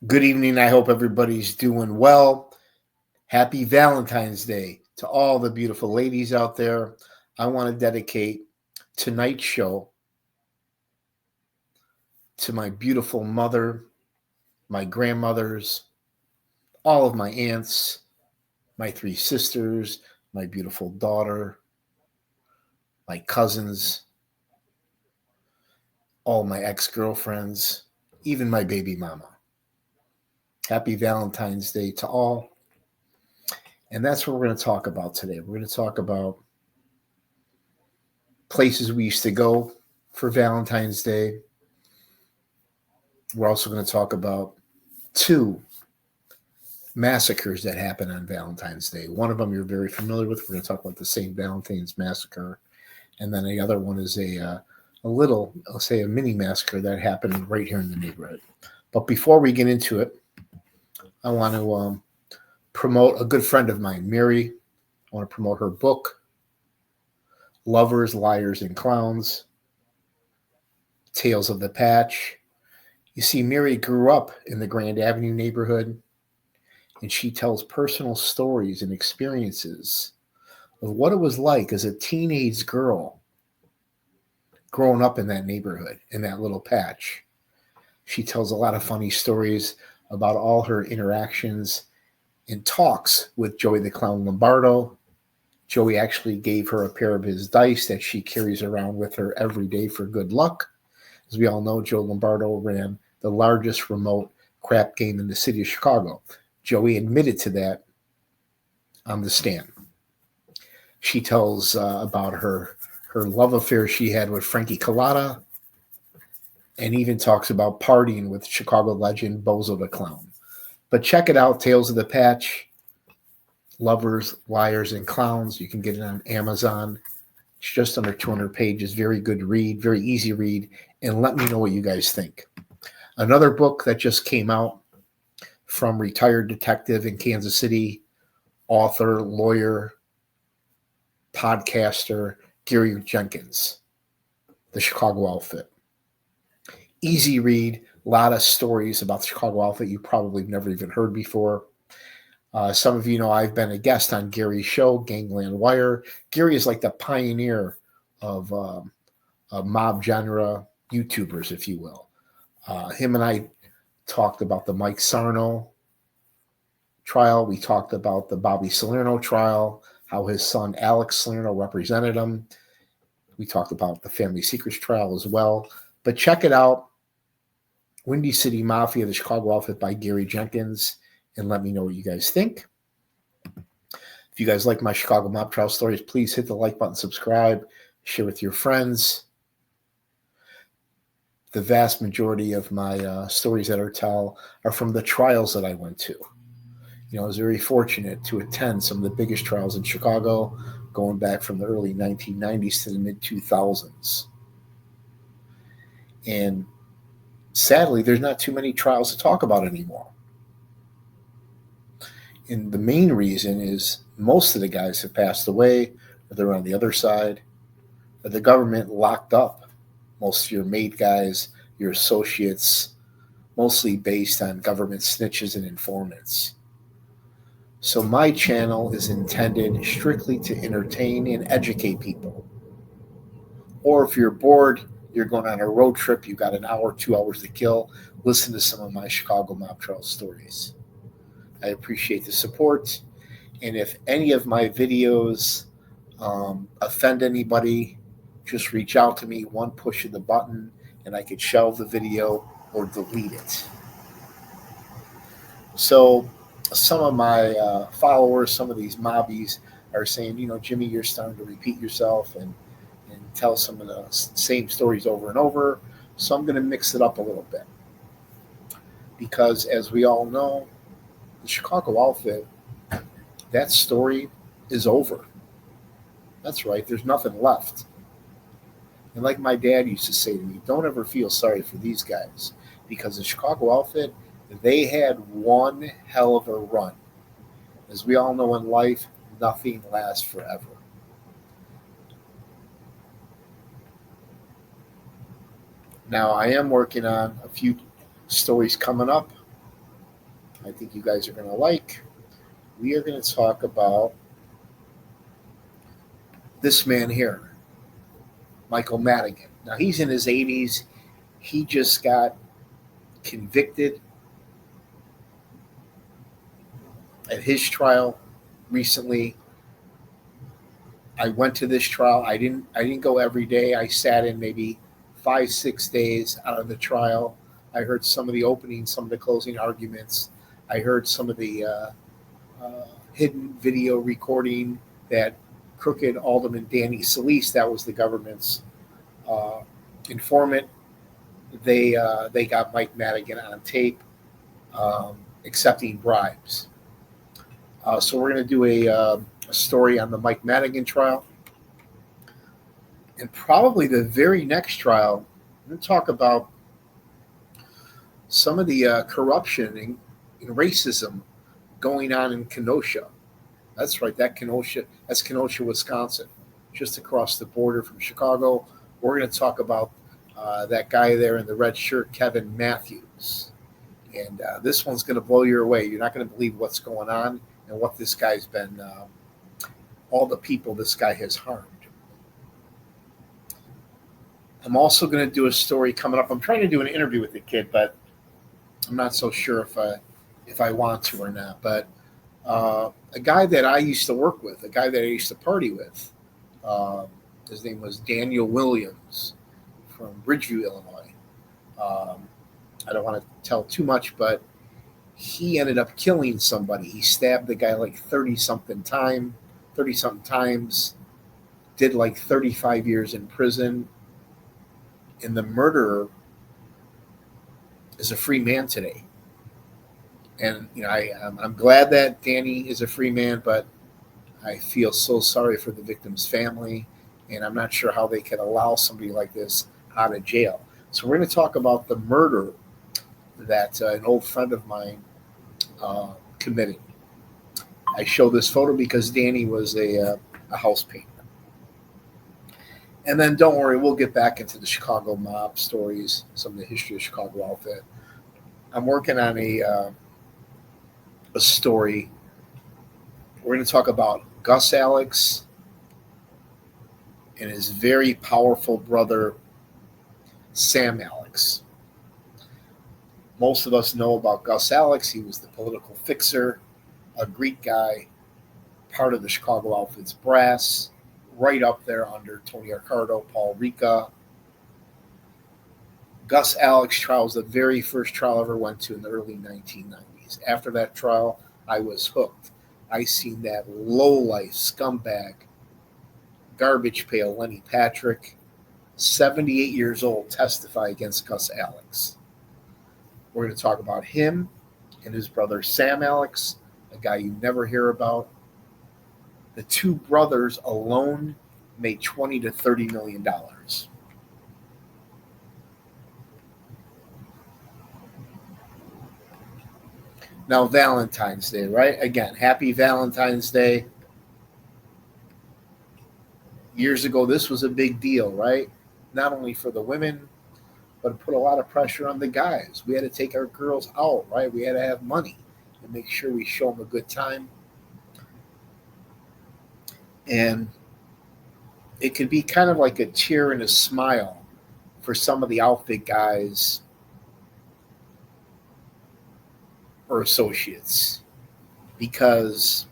Good evening. I hope everybody's doing well. Happy Valentine's Day to all the beautiful ladies out there. I want to dedicate tonight's show to my beautiful mother, my grandmothers, all of my aunts, my three sisters, my beautiful daughter, my cousins, all my ex girlfriends, even my baby mama. Happy Valentine's Day to all. And that's what we're going to talk about today. We're going to talk about places we used to go for Valentine's Day. We're also going to talk about two massacres that happened on Valentine's Day. One of them you're very familiar with. We're going to talk about the St. Valentine's Massacre. And then the other one is a little, I'll say a mini massacre that happened right here in the neighborhood. But before we get into it, I want to promote a good friend of mine, Mary. I want to promote her book, Lovers, Liars, and Clowns, Tales of the Patch. You see, Mary grew up in the Grand Avenue neighborhood, and she tells personal stories and experiences of what it was like as a teenage girl growing up in that neighborhood, in that little patch. She tells a lot of funny stories about all her interactions and talks with Joey the Clown Lombardo. Joey actually gave her a pair of his dice that she carries around with her every day for good luck. As we all know, Joe Lombardo ran the largest remote crap game in the city of Chicago. Joey admitted to that on the stand. She tells about her love affair she had with Frankie Collada, and even talks about partying with Chicago legend Bozo the Clown. But check it out, Tales of the Patch, Lovers, Liars, and Clowns. You can get it on Amazon. It's just under 200 pages. Very good read, very easy read. And let me know what you guys think. Another book that just came out from retired detective in Kansas City, author, lawyer, podcaster, Gary Jenkins, The Chicago Outfit. Easy read, a lot of stories about the Chicago Outfit you probably never even heard before. Some of you know I've been a guest on Gary's show, Gangland Wire. Gary is like the pioneer of mob genre YouTubers, if you will. Him and I talked about the Mike Sarno trial. We talked about the Bobby Salerno trial, how his son Alex Salerno represented him. We talked about the Family Secrets trial as well. But check it out, Windy City Mafia, The Chicago Outfit by Gary Jenkins, and let me know what you guys think. If you guys like my Chicago mob trial stories, please hit the like button, subscribe, share with your friends. The vast majority of my stories that I tell are from the trials that I went to. You know, I was very fortunate to attend some of the biggest trials in Chicago, going back from the early 1990s to the mid-2000s. And sadly, there's not too many trials to talk about anymore. And the main reason is most of the guys have passed away, or they're on the other side, or the government locked up most of your made guys, your associates, mostly based on government snitches and informants. So my channel is intended strictly to entertain and educate people. Or if you're bored, you're going on a road trip, you got an hour, 2 hours to kill, listen to some of my Chicago mob trial stories. I appreciate the support. And if any of my videos offend anybody, just reach out to me, one push of the button, and I could shelve the video or delete it. So some of my followers, some of these mobbies are saying, you know, Jimmy, you're starting to repeat yourself and tell some of the same stories over and over. So I'm going to mix it up a little bit. Because as we all know, the Chicago Outfit, that story is over. That's right, there's nothing left. And like my dad used to say to me, don't ever feel sorry for these guys. Because the Chicago Outfit, they had one hell of a run. As we all know in life, nothing lasts forever. Now, I am working on a few stories coming up. I think you guys are going to like. We are going to talk about this man here, Michael Madigan. Now, he's in his 80s. He just got convicted at his trial recently. I went to this trial. I didn't go every day. I sat in maybe 5-6 days out of the trial. I heard some of the opening, some of the closing arguments. I heard some of the hidden video recording that crooked Alderman Danny Solis, that was the government's informant. They got Mike Madigan on tape accepting bribes. So we're going to do a story on the Mike Madigan trial. And probably the very next trial, we're going to talk about some of the corruption and racism going on in Kenosha. That's right, that's Kenosha, Wisconsin, just across the border from Chicago. We're going to talk about that guy there in the red shirt, Kevin Matthews. And this one's going to blow you away. You're not going to believe what's going on and what this guy's been, all the people this guy has harmed. I'm also going to do a story coming up. I'm trying to do an interview with the kid, but I'm not so sure if I want to or not. But a guy that I used to work with, a guy that I used to party with, his name was Daniel Williams from Bridgeview, Illinois. I don't want to tell too much, but he ended up killing somebody. He stabbed the guy like 30-something times, did like 35 years in prison. And the murderer is a free man today. And I'm glad that Danny is a free man, but I feel so sorry for the victim's family, and I'm not sure how they can allow somebody like this out of jail. So we're going to talk about the murder that an old friend of mine committed. I show this photo because Danny was a house painter. And then don't worry, we'll get back into the Chicago mob stories, some of the history of Chicago outfit. I'm working on a story. We're going to talk about Gus Alex and his very powerful brother, Sam Alex. Most of us know about Gus Alex. He was the political fixer, a Greek guy, part of the Chicago outfit's brass, right up there under Tony Accardo, Paul Ricca. Gus Alex trial was the very first trial I ever went to in the early 1990s. After that trial, I was hooked. I seen that lowlife scumbag, garbage pail Lenny Patrick, 78 years old, testify against Gus Alex. We're going to talk about him and his brother Sam Alex, a guy you never hear about. The two brothers alone made $20 to $30 million. Now, Valentine's Day, right? Again, happy Valentine's Day. Years ago, this was a big deal, right? Not only for the women, but it put a lot of pressure on the guys. We had to take our girls out, right? We had to have money and make sure we show them a good time. And it could be kind of like a tear and a smile for some of the outfit guys or associates, because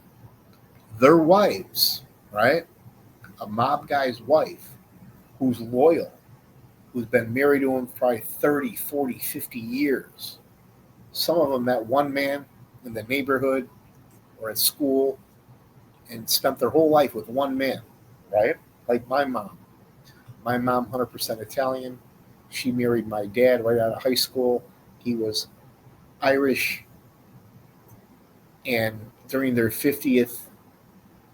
their wives, right? A mob guy's wife who's loyal, who's been married to him for probably 30, 40, 50 years. Some of them met one man in the neighborhood or at school and spent their whole life with one man, right? Like my mom. My mom, 100% Italian. She married my dad right out of high school. He was Irish. And during their 50th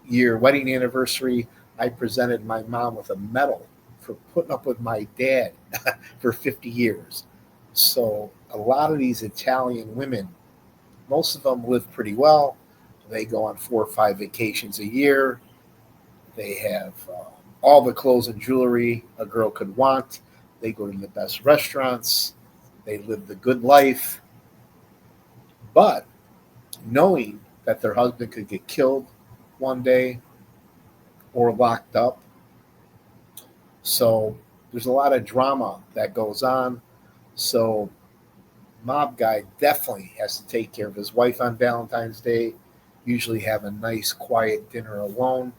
year wedding anniversary, I presented my mom with a medal for putting up with my dad for 50 years. So a lot of these Italian women, most of them live pretty well. They go on 4 or 5 vacations a year. They have all the clothes and jewelry a girl could want. They go to the best restaurants. They live the good life. But knowing that their husband could get killed one day or locked up. So there's a lot of drama that goes on. So mob guy definitely has to take care of his wife on Valentine's Day, usually have a nice quiet dinner alone,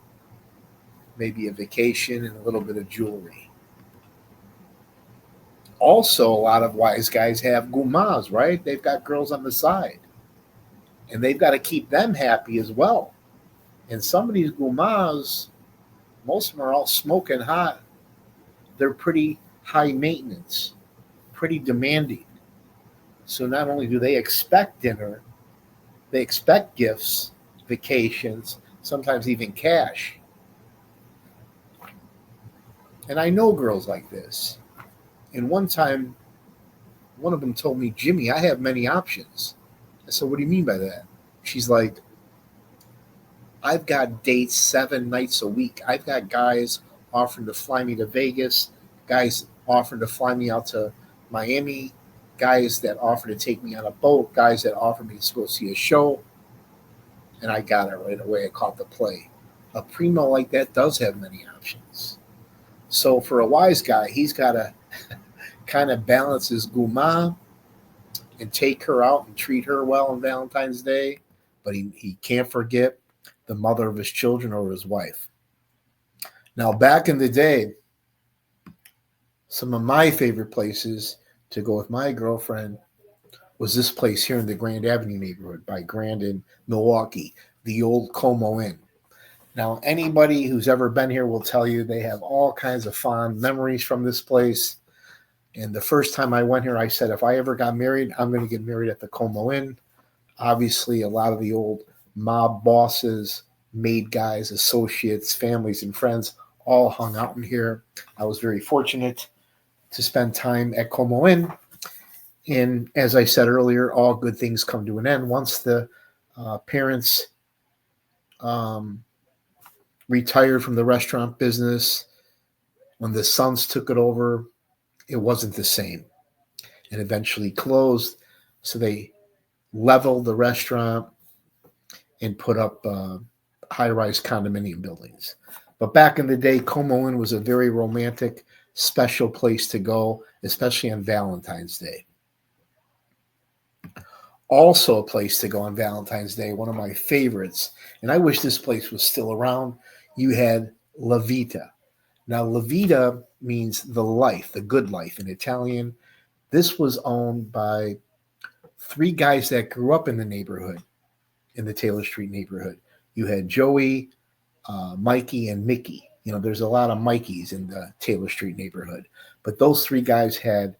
maybe a vacation and a little bit of jewelry. Also, a lot of wise guys have gumas, right? They've got girls on the side, and they've got to keep them happy as well. And some of these gumas, most of them are all smoking hot. They're pretty high maintenance, pretty demanding. So not only do they expect dinner, they expect gifts, vacations, sometimes even cash. And I know girls like this. And one time, one of them told me, Jimmy, I have many options. I said, what do you mean by that? She's like, I've got dates 7 nights a week. I've got guys offering to fly me to Vegas, guys offering to fly me out to Miami, guys that offer to take me on a boat, guys that offer me to go see a show. And I got it right away. I caught the play. A primo like that does have many options. So for a wise guy, he's got to kind of balance his guma and take her out and treat her well on Valentine's Day. But he can't forget the mother of his children or his wife. Now, back in the day, some of my favorite places to go with my girlfriend was this place here in the Grand Avenue neighborhood by Grand in Milwaukee, the old Como Inn. Now, anybody who's ever been here will tell you they have all kinds of fond memories from this place. And the first time I went here, I said, if I ever got married, I'm going to get married at the Como Inn. Obviously, a lot of the old mob bosses, maid guys, associates, families, and friends all hung out in here. I was very fortunate to spend time at Como Inn. And as I said earlier, all good things come to an end. Once the parents retired from the restaurant business, when the sons took it over, it wasn't the same and eventually closed. So they leveled the restaurant and put up high-rise condominium buildings. But back in the day, Como Inn was a very romantic, special place to go, especially on Valentine's Day. Also a place to go on Valentine's Day, one of my favorites, and I wish this place was still around, you had La Vita. Now, La Vita means the life, the good life in Italian. This was owned by 3 guys that grew up in the neighborhood, in the Taylor Street neighborhood. You had Joey, Mikey, and Mickey. You know, there's a lot of Mikeys in the Taylor Street neighborhood. But those 3 guys had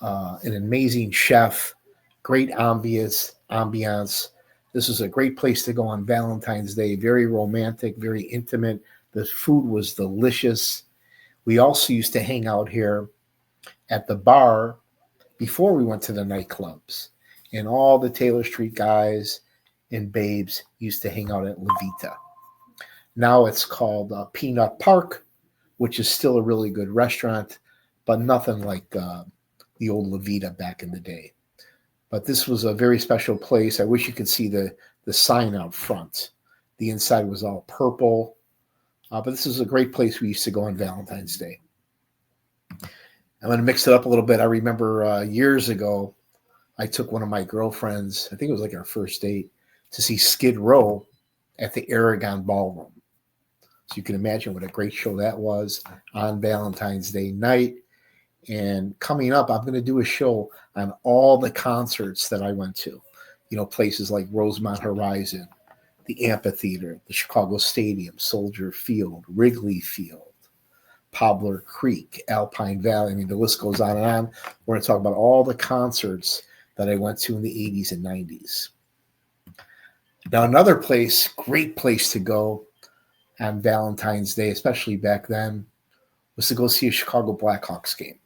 an amazing chef, great ambience. This was a great place to go on Valentine's Day. Very romantic, very intimate. The food was delicious. We also used to hang out here at the bar before we went to the nightclubs. And all the Taylor Street guys and babes used to hang out at La Vita. Now it's called Peanut Park, which is still a really good restaurant, but nothing like the old La Vita back in the day. But this was a very special place. I wish you could see the sign out front. The inside was all purple. But this is a great place we used to go on Valentine's Day. I'm going to mix it up a little bit. I remember years ago, I took one of my girlfriends, I think it was like our first date, to see Skid Row at the Aragon Ballroom. So you can imagine what a great show that was on Valentine's Day night. And coming up, I'm going to do a show on all the concerts that I went to. You know, places like Rosemont Horizon, the Amphitheater, the Chicago Stadium, Soldier Field, Wrigley Field, Poplar Creek, Alpine Valley. I mean, the list goes on and on. We're going to talk about all the concerts that I went to in the 80s and 90s. Now, another place, great place to go on Valentine's Day, especially back then, was to go see a Chicago Blackhawks game.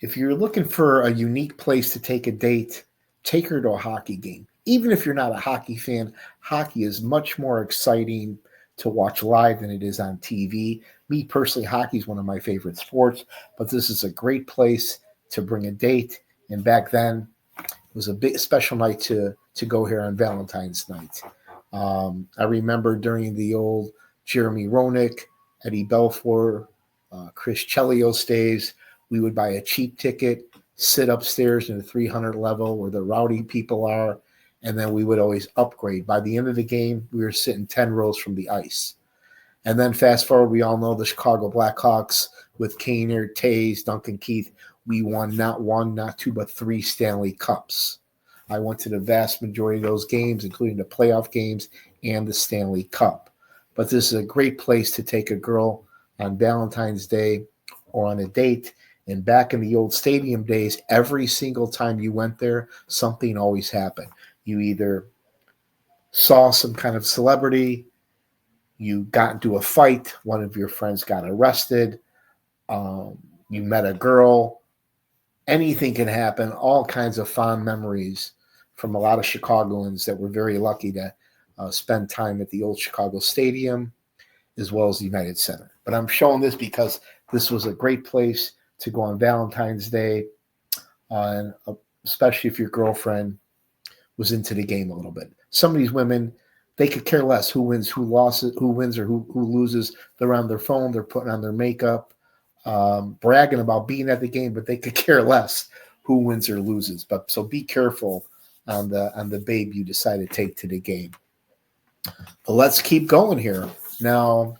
If you're looking for a unique place to take a date, take her to a hockey game. Even if you're not a hockey fan, hockey is much more exciting to watch live than it is on TV. Me personally, hockey is one of my favorite sports, but this is a great place to bring a date. And back then, it was a big special night to to go here on Valentine's night. I remember during the old Jeremy Roenick, Eddie Belfour, Chris Chelios days, we would buy a cheap ticket, sit upstairs in the 300 level where the rowdy people are, and then we would always upgrade. By the end of the game, we were sitting 10 rows from the ice. And then fast forward, we all know the Chicago Blackhawks with Kaner, Tays, Duncan Keith. We won not one, not two, but 3 Stanley Cups. I went to the vast majority of those games, including the playoff games and the Stanley Cup. But this is a great place to take a girl on Valentine's Day or on a date. And back in the old stadium days, every single time you went there, something always happened. You either saw some kind of celebrity, you got into a fight, one of your friends got arrested, you met a girl, anything can happen, all kinds of fond memories from a lot of Chicagoans that were very lucky to spend time at the old Chicago Stadium as well as the United Center. But I'm showing this because this was a great place to go on Valentine's Day, and especially if your girlfriend was into the game a little bit. Some of these women, they could care less who wins, who loses, who wins or who loses. They're on their phone, they're putting on their makeup, bragging about being at the game, but they could care less who wins or loses. But so be careful on the babe you decide to take to the game. But let's keep going here. Now,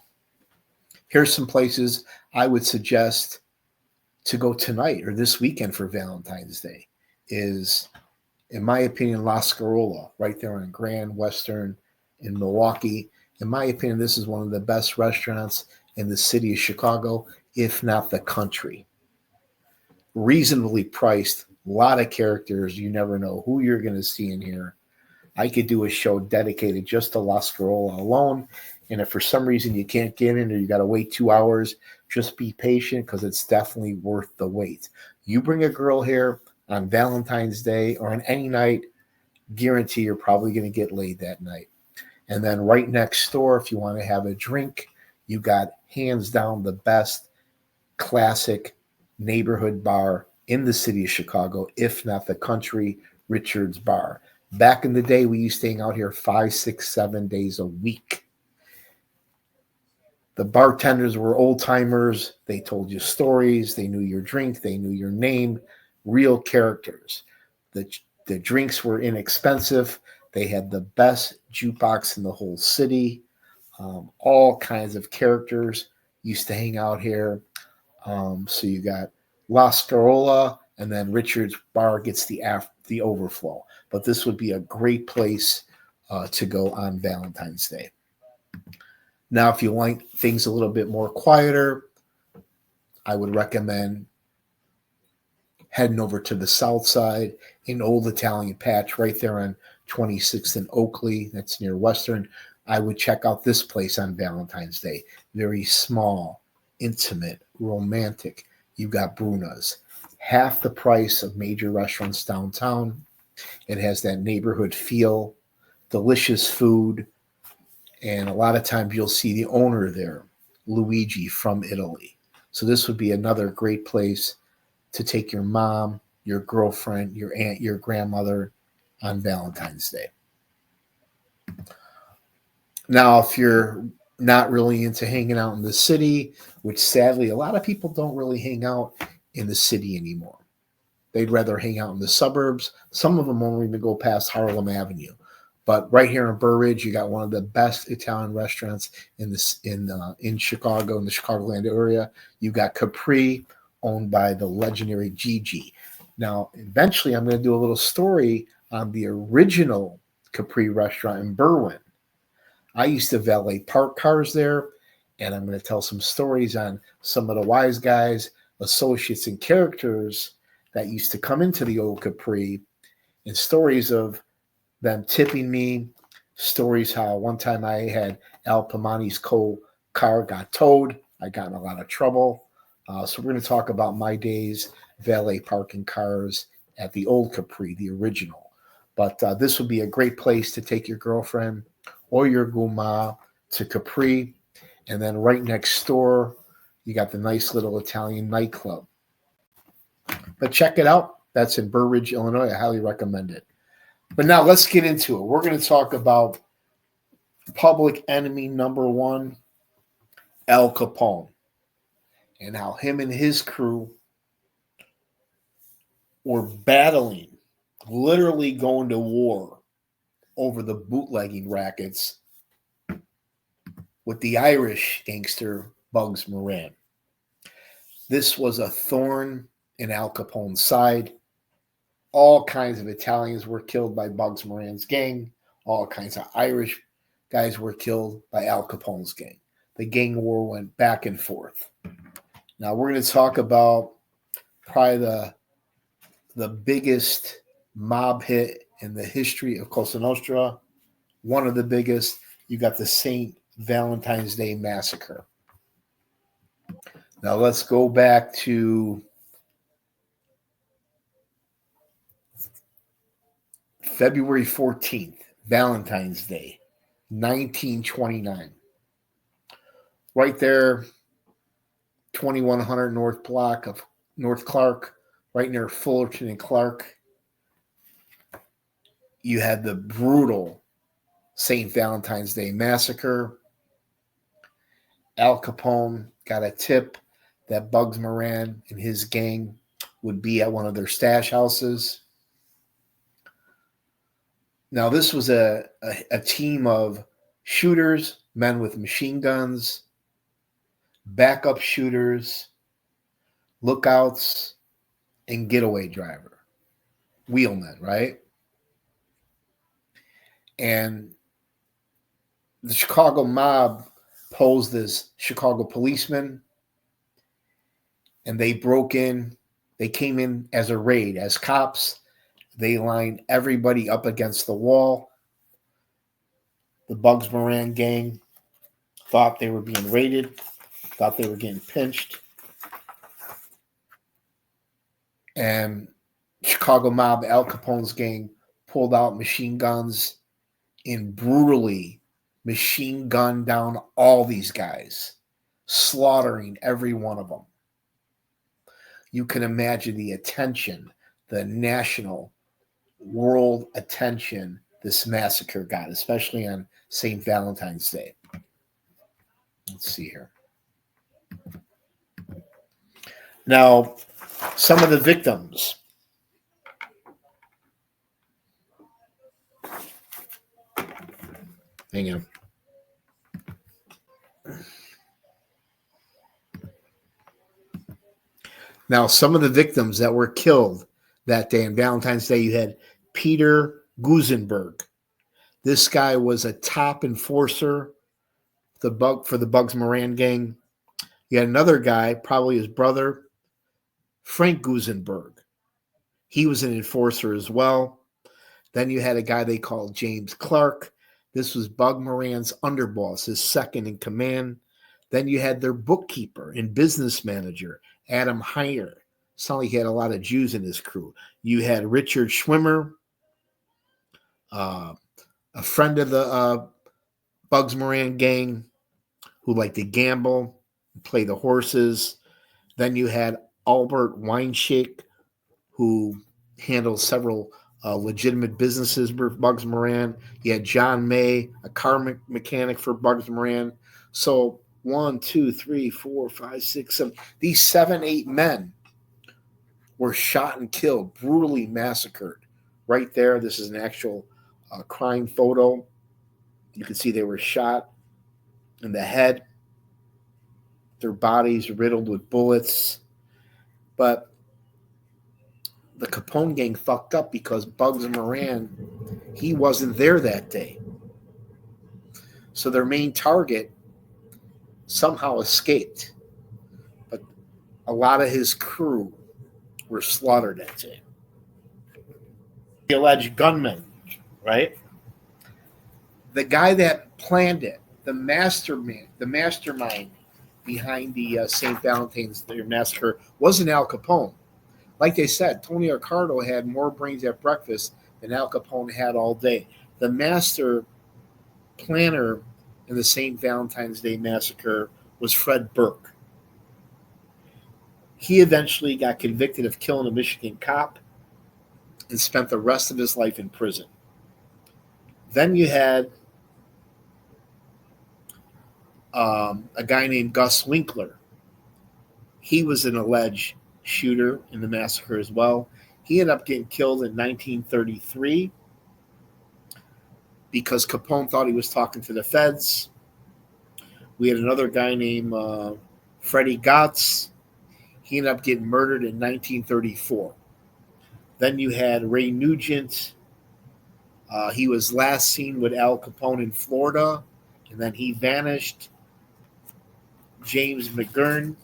here's some places I would suggest to go tonight or this weekend for Valentine's Day. Is, in my opinion, La Scarola, right there on Grand Western in Milwaukee. In my opinion, this is one of the best restaurants in the city of Chicago, if not the country. Reasonably priced, a lot of characters. You never know who you're going to see in here. I could do a show dedicated just to La Scarola alone. And if for some reason you can't get in or you got to wait 2 hours, just be patient because it's definitely worth the wait. You bring a girl here on Valentine's Day or on any night, guarantee you're probably going to get laid that night. And then right next door, if you want to have a drink, you got hands down the best classic neighborhood bar in the city of Chicago, if not the country, Richard's Bar. Back in the day, we used to hang out here 5, 6, 7 days a week. The bartenders were old timers. They told you stories. They knew your drink. They knew your name. Real characters. The drinks were inexpensive. They had the best jukebox in the whole city. All kinds of characters used to hang out here. So you got La Scarola, and then Richard's Bar gets the overflow. But this would be a great place to go on Valentine's Day. Now, if you like things a little bit more quieter, I would recommend heading over to the south side in Old Italian Patch, right there on 26th and Oakley. That's near Western. I would check out this place on Valentine's Day. Very small, intimate, romantic. You've got Bruna's. Half the price of major restaurants downtown. It has that neighborhood feel, delicious food, and a lot of times you'll see the owner there, Luigi from Italy. So this would be another great place to take your mom, your girlfriend, your aunt, your grandmother on Valentine's Day. Now, if you're not really into hanging out in the city, which sadly a lot of people don't really hang out in the city anymore. They'd rather hang out in the suburbs. Some of them won't even go past Harlem Avenue. But right here in Burr Ridge, you got one of the best Italian restaurants in Chicago, in the Chicagoland area. You got Capri, owned by the legendary Gigi. Now, eventually, I'm going to do a little story on the original Capri restaurant in Berwyn. I used to valet park cars there, and I'm going to tell some stories on some of the wise guys, associates, and characters that used to come into the old Capri, and stories of them tipping me, stories how one time I had Al Pamani's car got towed. I got in a lot of trouble. So we're going to talk about my days valet parking cars at the old Capri, the original. But this would be a great place to take your girlfriend or your guma to Capri. And then right next door, you got the nice little Italian nightclub. But check it out. That's in Burr Ridge, Illinois. I highly recommend it. But now let's get into it. We're going to talk about public enemy number one, Al Capone, and how him and his crew were battling, literally going to war over the bootlegging rackets with the Irish gangster Bugs Moran. This was a thorn in Al Capone's side. All kinds of Italians were killed by Bugs Moran's gang. All kinds of Irish guys were killed by Al Capone's gang. The gang war went back and forth. Now we're going to talk about probably the biggest mob hit in the history of Cosa Nostra. One of the biggest. You got the St. Valentines Day Massacre. Now let's go back to February 14th, Valentine's Day, 1929. Right there, 2100 North Block of North Clark, right near Fullerton and Clark. You had the brutal St. Valentine's Day Massacre. Al Capone got a tip that Bugs Moran and his gang would be at one of their stash houses. Now, this was a team of shooters, men with machine guns, backup shooters, lookouts, and getaway driver, wheelmen, right? And the Chicago mob posed as Chicago policemen, and they broke in. They came in as a raid, as cops. They lined everybody up against the wall. The Bugs Moran gang thought they were being raided, thought they were getting pinched. And Chicago mob, Al Capone's gang, pulled out machine guns and brutally machine gunned down all these guys, slaughtering every one of them. You can imagine the attention, the national, world attention this massacre got, especially on St. Valentine's Day. Let's see here. Now, some of the victims. Hang on. Now, some of the victims that were killed that day on Valentine's Day, you had Peter Gusenberg. This guy was a top enforcer for the Bugs Moran gang. You had another guy, probably his brother, Frank Gusenberg. He was an enforcer as well. Then you had a guy they called James Clark. This was Bug Moran's underboss, his second in command. Then you had their bookkeeper and business manager, Adam Heyer. Sounded like he had a lot of Jews in his crew. You had Richard Schwimmer, a friend of the Bugs Moran gang who liked to gamble, play the horses. Then you had Albert Weinshake, who handled several legitimate businesses for Bugs Moran. You had John May, a car mechanic for Bugs Moran. So 1, 2, 3, 4, 5, 6, 7. These 7, 8 men were shot and killed, brutally massacred. Right there, this is an actual crime photo. You can see they were shot in the head. Their bodies riddled with bullets. But the Capone gang fucked up because Bugs Moran, he wasn't there that day. So their main target somehow escaped. But a lot of his crew were slaughtered that day. The alleged gunman, right? The guy that planned it, the mastermind behind the St. Valentine's Day Massacre wasn't Al Capone. Like they said, Tony Accardo had more brains at breakfast than Al Capone had all day. The master planner in the St. Valentine's Day Massacre was Fred Burke. He eventually got convicted of killing a Michigan cop and spent the rest of his life in prison. Then you had a guy named Gus Winkler. He was an alleged shooter in the massacre as well. He ended up getting killed in 1933 because Capone thought he was talking to the feds. We had another guy named Freddie Gotts. He ended up getting murdered in 1934. Then you had Ray Nugent. He was last seen with Al Capone in Florida, and then he vanished. James McGurn,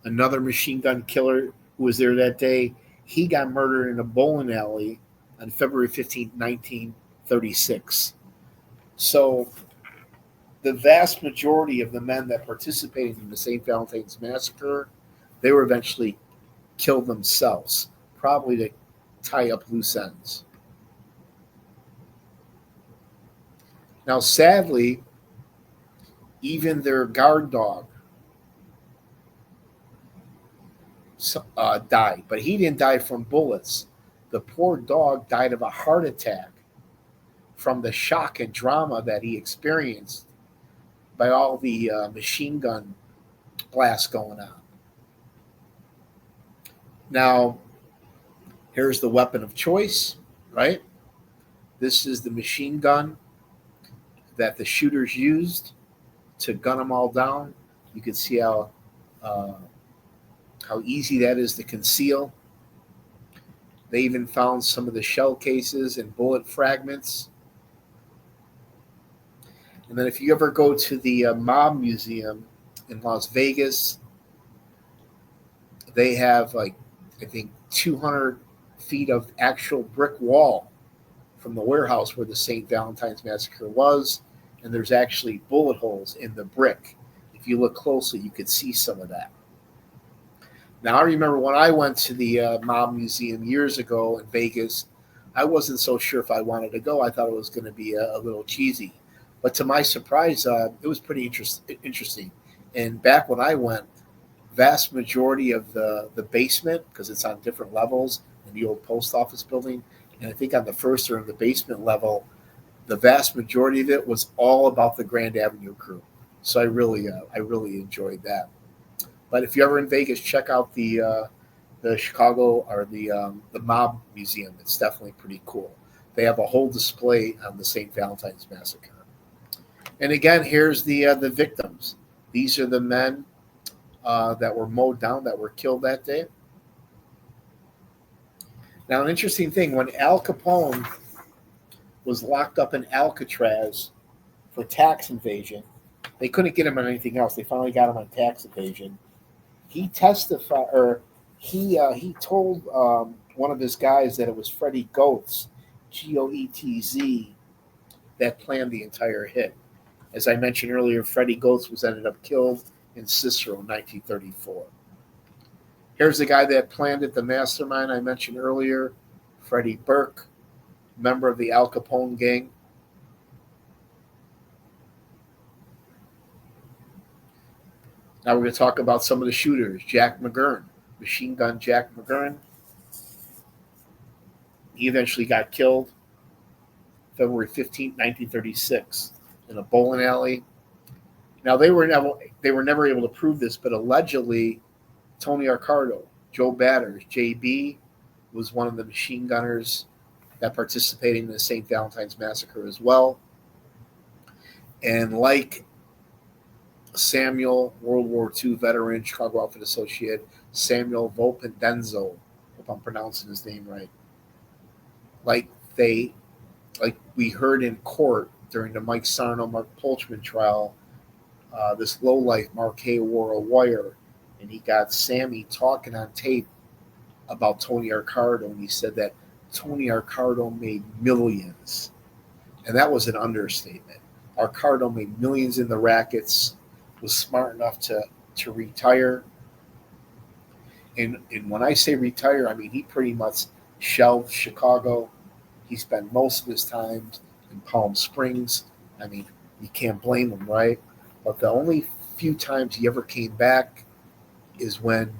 another machine gun killer who was there that day, he got murdered in a bowling alley on February 15, 1936. So the vast majority of the men that participated in the St. Valentine's Massacre, they were eventually killed themselves, probably to tie up loose ends. Now, sadly, even their guard dog died, but he didn't die from bullets. The poor dog died of a heart attack from the shock and drama that he experienced by all the machine gun blasts going on. Now, here's the weapon of choice, right? This is the machine gun that the shooters used to gun them all down. You can see how easy that is to conceal. They even found some of the shell cases and bullet fragments. And then if you ever go to the Mob Museum in Las Vegas, they have, like, I think 200 feet of actual brick wall from the warehouse where the St. Valentine's Massacre was, and there's actually bullet holes in the brick. If you look closely, you could see some of that. Now, I remember when I went to the Mob Museum years ago in Vegas, I wasn't so sure if I wanted to go. I thought it was going to be a little cheesy. But to my surprise, it was pretty interesting. And back when I went, vast majority of the basement, because it's on different levels in the old post office building, and I think on the first or the basement level, the vast majority of it was all about the Grand Avenue crew. So I really enjoyed that. But if you're ever in Vegas, check out the Chicago or the Mob Museum. It's definitely pretty cool. They have a whole display on the St. Valentine's Massacre. And again, here's the victims. These are the men that were mowed down, that were killed that day. Now, an interesting thing, when Al Capone was locked up in Alcatraz for tax evasion, they couldn't get him on anything else. They finally got him on tax evasion. He testified, or he told one of his guys that it was Freddie Goetz, Goetz, that planned the entire hit. As I mentioned earlier, Freddie Goetz was ended up killed in Cicero in 1934. Here's the guy that planned it, the mastermind I mentioned earlier, Freddie Burke, member of the Al Capone gang. Now we're going to talk about some of the shooters. Jack McGurn, machine gun Jack McGurn. He eventually got killed February 15, 1936, in a bowling alley. Now they were never able to prove this, but allegedly Tony Accardo, Joe Batters, JB, was one of the machine gunners that participated in the St. Valentine's Massacre as well. And like Samuel, World War II veteran, Chicago Outfit associate, Samuel Volpendenzo, if I'm pronouncing his name right. Like we heard in court during the Mike Sarno, Mark Polchman trial, this lowlife Mark Hay wore a wire, and he got Sammy talking on tape about Tony Accardo, and he said that Tony Accardo made millions. And that was an understatement. Accardo made millions in the rackets, was smart enough to retire. And when I say retire, I mean he pretty much shelved Chicago. He spent most of his time in Palm Springs. I mean, you can't blame him, right? But the only few times he ever came back is when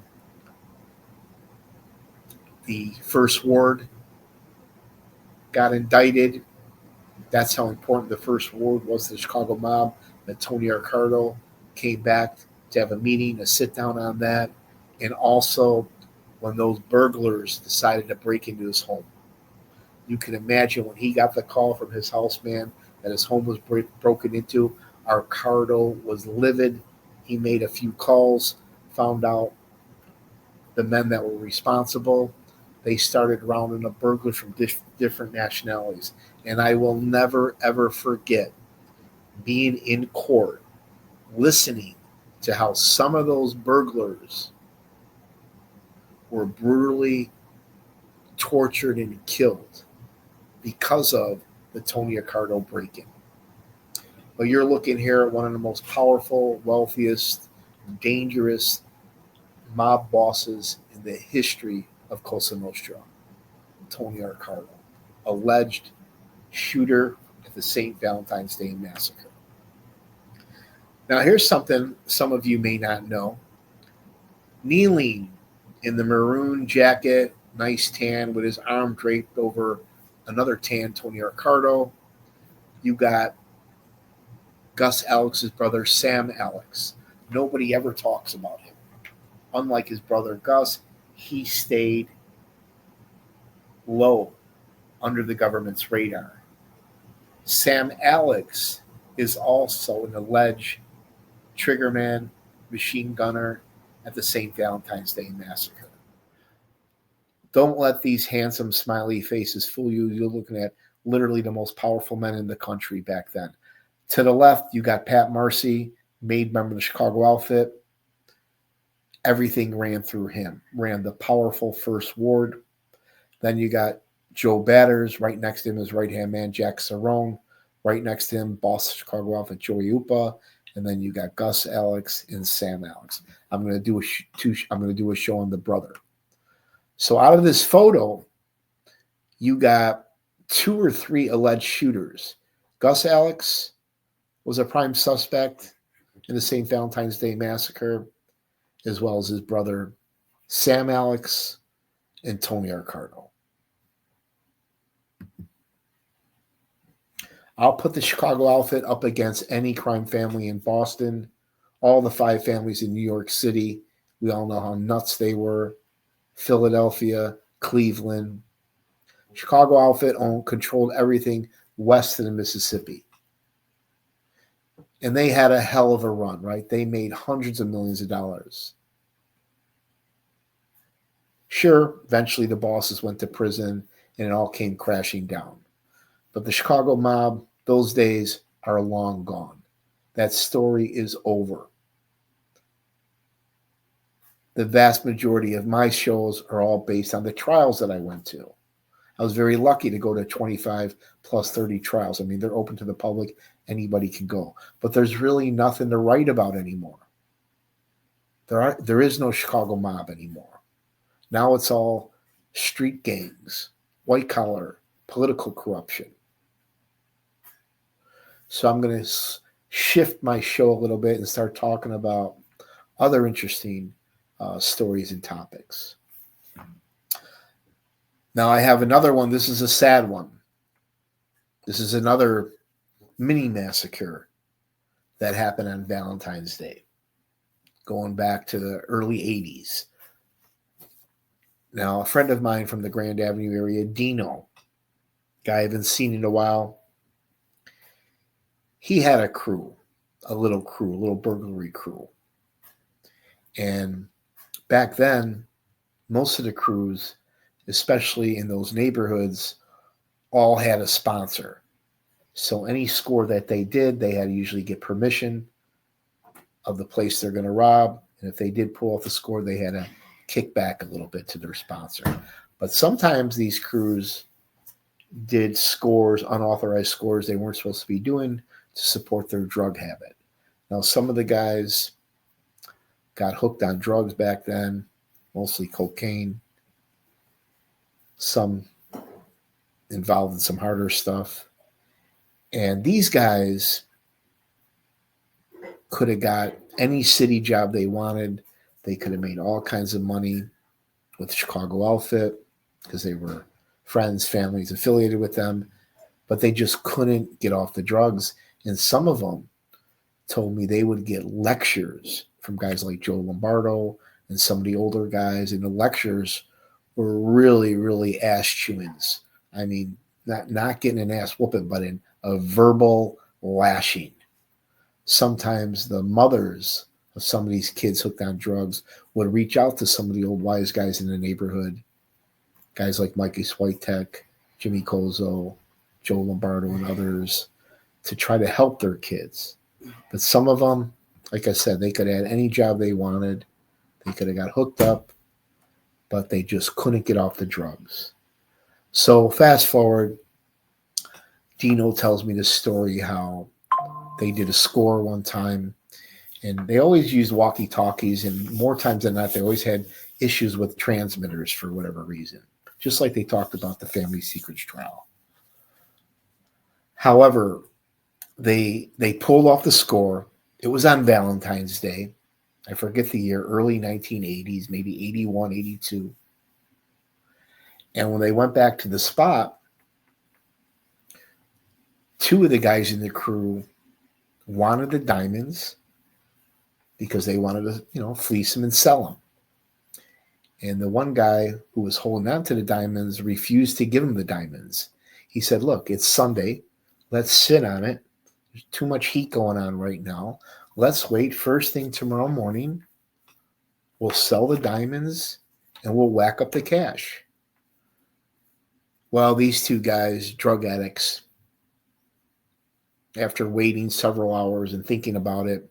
the First Ward got indicted. That's how important the first ward was to the Chicago mob. That Tony Ricardo came back to have a meeting, a sit down on that, and also when those burglars decided to break into his home. You can imagine when he got the call from his houseman that his home was broken into. Ricardo was livid. He made a few calls, found out the men that were responsible. They started rounding up burglars from different nationalities. And I will never, ever forget being in court, listening to how some of those burglars were brutally tortured and killed because of the Tony Ricardo break-in. But you're looking here at one of the most powerful, wealthiest, dangerous mob bosses in the history of Cosa Nostra, Tony Ricardo, alleged shooter at the St. Valentine's Day Massacre. Now, here's something some of you may not know. Kneeling in the maroon jacket, nice tan, with his arm draped over another tan Tony Ricardo, you got Gus Alex's brother, Sam Alex. Nobody ever talks about him. Unlike his brother Gus, he stayed low under the government's radar. Sam Alex is also an alleged triggerman, machine gunner at the St. Valentine's Day Massacre. Don't let these handsome, smiley faces fool you. You're looking at literally the most powerful men in the country back then. To the left, you got Pat Marcy, made member of the Chicago outfit. Everything ran through him. Ran the powerful First Ward. Then you got Joe Batters. Right next to him is right-hand man Jack Sarno. Right next to him, boss of Chicago outfit Joey Upa. And then you got Gus Alex and Sam Alex. I'm going to do a show on the brother. So out of this photo, you got 2 or 3 alleged shooters. Gus Alex was a prime suspect in the St. Valentine's Day Massacre, as well as his brother Sam Alex and Tony Ricardo. I'll put the Chicago outfit up against any crime family in Boston, all the 5 families in New York City. We all know how nuts they were. Philadelphia, Cleveland. Chicago outfit controlled everything west of the Mississippi. And they had a hell of a run, right? They made hundreds of millions of dollars. Sure, eventually the bosses went to prison and it all came crashing down. But the Chicago mob, those days are long gone. That story is over. The vast majority of my shows are all based on the trials that I went to. I was very lucky to go to 25 plus 30 trials. I mean, they're open to the public. Anybody can go. But there's really nothing to write about anymore. There is no Chicago mob anymore. Now it's all street gangs, white collar, political corruption. So I'm going to shift my show a little bit and start talking about other interesting stories and topics. Now I have another one. This is a sad one. This is another mini massacre that happened on Valentine's Day, going back to the early 80s. Now, a friend of mine from the Grand Avenue area, Dino, guy I haven't seen in a while, he had a little burglary crew. And back then, most of the crews, especially in those neighborhoods, all had a sponsor. So any score that they did, they had to usually get permission of the place they're going to rob. And if they did pull off the score, they had to kick back a little bit to their sponsor. But sometimes these crews did scores, unauthorized scores they weren't supposed to be doing to support their drug habit. Now, some of the guys got hooked on drugs back then, mostly cocaine. Some involved in some harder stuff. And these guys could have got any city job they wanted. They could have made all kinds of money with the Chicago outfit because they were friends, families affiliated with them, but they just couldn't get off the drugs. And some of them told me they would get lectures from guys like Joe Lombardo and some of the older guys, and the lectures were really, really ass chewings. I mean, not getting an ass whooping, but in a verbal lashing. Sometimes the mothers of some of these kids hooked on drugs would reach out to some of the old wise guys in the neighborhood, guys like Mikey Switek, Jimmy Kozo, Joe Lombardo, and others, to try to help their kids. But some of them, like I said, they could have had any job they wanted. They could have got hooked up, but they just couldn't get off the drugs. So fast forward, Dino tells me this story how they did a score one time, and they always used walkie-talkies, and more times than not, they always had issues with transmitters for whatever reason, just like they talked about the Family Secrets trial. However, they pulled off the score. It was on Valentine's Day. I forget the year, early 1980s, maybe 81, 82. And when they went back to the spot, two of the guys in the crew wanted the diamonds because they wanted to, fleece them and sell them. And the one guy who was holding on to the diamonds refused to give him the diamonds. He said, look, it's Sunday. Let's sit on it. There's too much heat going on right now. Let's wait. First thing tomorrow morning, we'll sell the diamonds and we'll whack up the cash. Well, these two guys, drug addicts, after waiting several hours and thinking about it,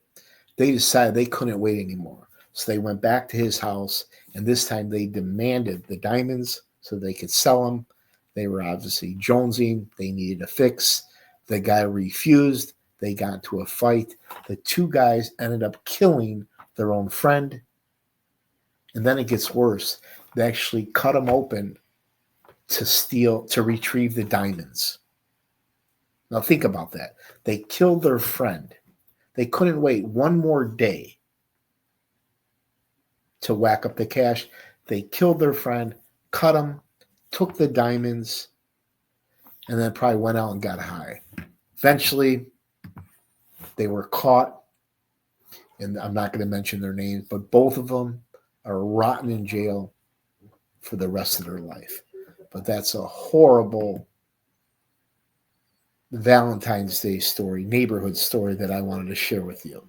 they decided they couldn't wait anymore. So they went back to his house, and this time they demanded the diamonds so they could sell them. They were obviously jonesing. They needed a fix. The guy refused. They got into a fight. The two guys ended up killing their own friend. And then it gets worse. They actually cut him open to retrieve the diamonds. Now think about that. They killed their friend. They couldn't wait one more day to whack up the cash. They killed their friend, cut him, took the diamonds, and then probably went out and got high. Eventually, they were caught, and I'm not going to mention their names, but both of them are rotten in jail for the rest of their life. But that's a horrible Valentine's Day story, neighborhood story that I wanted to share with you.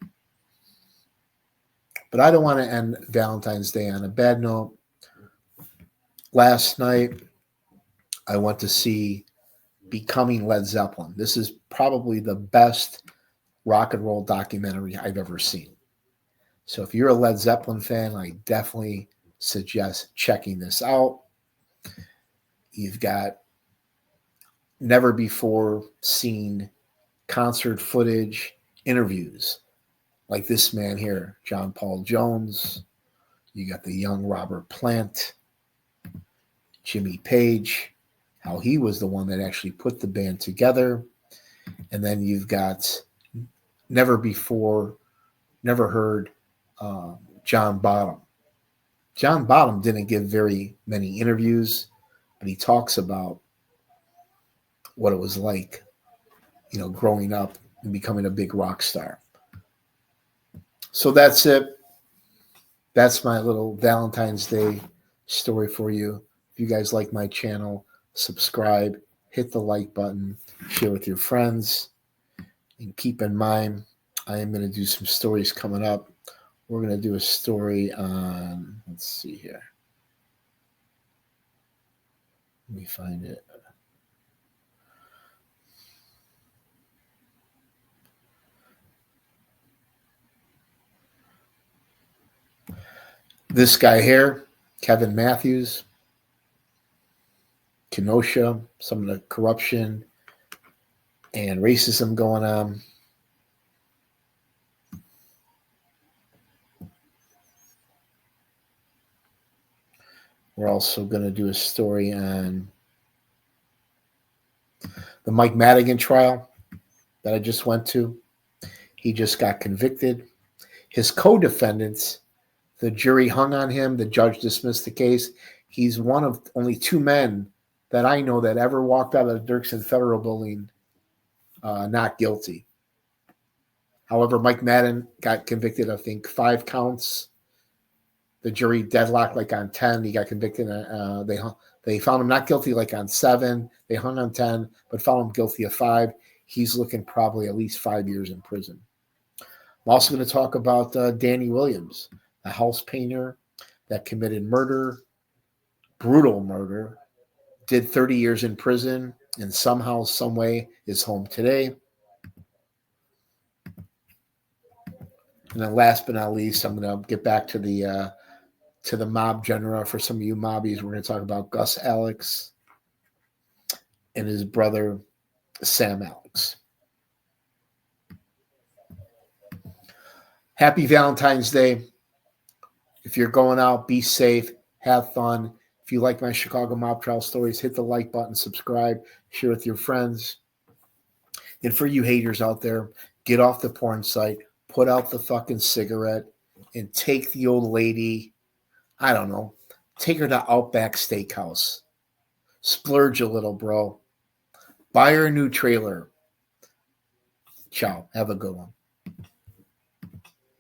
But I don't want to end Valentine's Day on a bad note. Last night, I went to see Becoming Led Zeppelin. This is probably the best rock and roll documentary I've ever seen. So if you're a Led Zeppelin fan, I definitely suggest checking this out. You've got never before seen concert footage, interviews like this man here, John Paul Jones. You got the young Robert Plant, Jimmy Page, how he was the one that actually put the band together. And then you've got never heard John Bonham. John Bonham didn't give very many interviews, but he talks about what it was like, growing up and becoming a big rock star. So that's it. That's my little Valentine's Day story for you. If you guys like my channel, subscribe, hit the like button, share with your friends, and keep in mind, I am going to do some stories coming up. We're going to do a story on, let's see here. Let me find it. This guy here, Kevin Matthews, Kenosha, some of the corruption and racism going on. We're also going to do a story on the Mike Madigan trial that I just went to. He just got convicted. His co-defendants, the jury hung on him. The judge dismissed the case. He's one of only two men that I know that ever walked out of the Dirksen Federal Building not guilty. However, Mike Madden got convicted, I think, 5 counts. The jury deadlocked like on 10. He got convicted. They found him not guilty like on 7. They hung on 10, but found him guilty of 5. He's looking probably at least 5 years in prison. I'm also going to talk about Danny Williams, a house painter that committed murder, brutal murder, did 30 years in prison, and somehow, some way is home today. And then last but not least, I'm going to get back to the mob genre. For some of you mobbies, we're going to talk about Gus Alex and his brother, Sam Alex. Happy Valentine's Day. If you're going out, be safe, have fun. If you like my Chicago mob trial stories, hit the like button, subscribe, share with your friends. And for you haters out there, get off the porn site, put out the fucking cigarette, and take the old lady, I don't know, take her to Outback Steakhouse. Splurge a little, bro. Buy her a new trailer. Ciao. Have a good one.